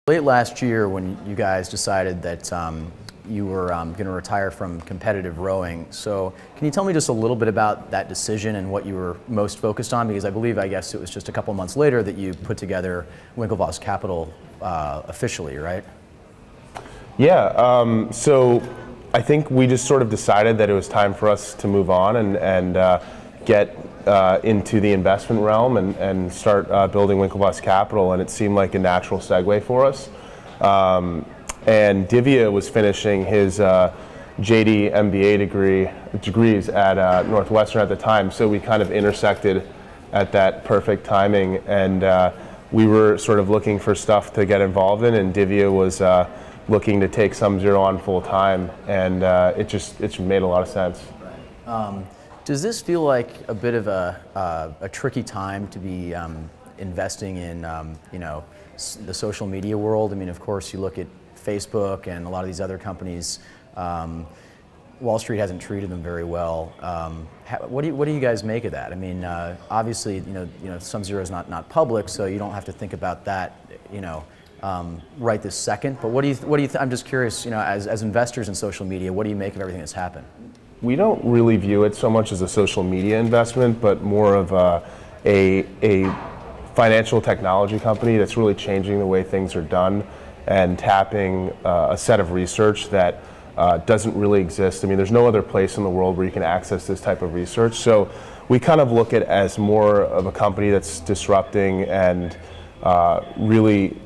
Late last year, when you guys decided that you were going to retire from competitive rowing, so can you tell me just a little bit about that decision and what you were most focused on? Because I guess it was just a couple months later that you put together Winklevoss Capital officially, right? Yeah, so I think we just sort of decided that it was time for us to move on and get into the investment realm and start building Winklevoss Capital, and it seemed like a natural segue for us. And Divya was finishing his JD MBA degrees at Northwestern at the time, so we kind of intersected at that perfect timing, and we were sort of looking for stuff to get involved in, and Divya was looking to take SumZero on full time, and it made a lot of sense. Right. Does this feel like a bit of a tricky time to be investing in the social media world? I mean, of course, you look at Facebook and a lot of these other companies. Wall Street hasn't treated them very well. What do you guys make of that? I mean, obviously, SumZero is not public, so you don't have to think about that, right this second. But what do you? I'm just curious, as investors in social media, what do you make of everything that's happened? We don't really view it so much as a social media investment, but more of a financial technology company that's really changing the way things are done and tapping a set of research that doesn't really exist. I mean, there's no other place in the world where you can access this type of research. So we kind of look at it as more of a company that's disrupting and really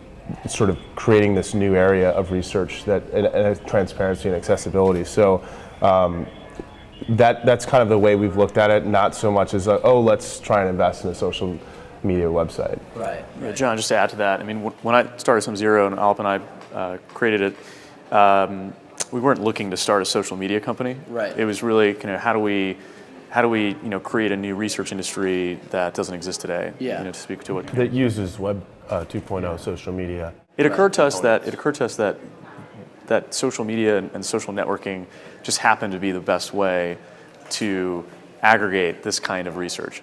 sort of creating this new area of research and transparency and accessibility. So that's kind of the way we've looked at it, not so much as let's try and invest in a social media website. Right. Yeah, John, just to add to that, I mean, when I started SumZero and Alp and I created it, we weren't looking to start a social media company. Right. It was really kind of how do we create a new research industry that doesn't exist today. Yeah. To speak to what that uses Web 2.0 social media. It occurred to us that social media and social networking just happened to be the best way to aggregate this kind of research.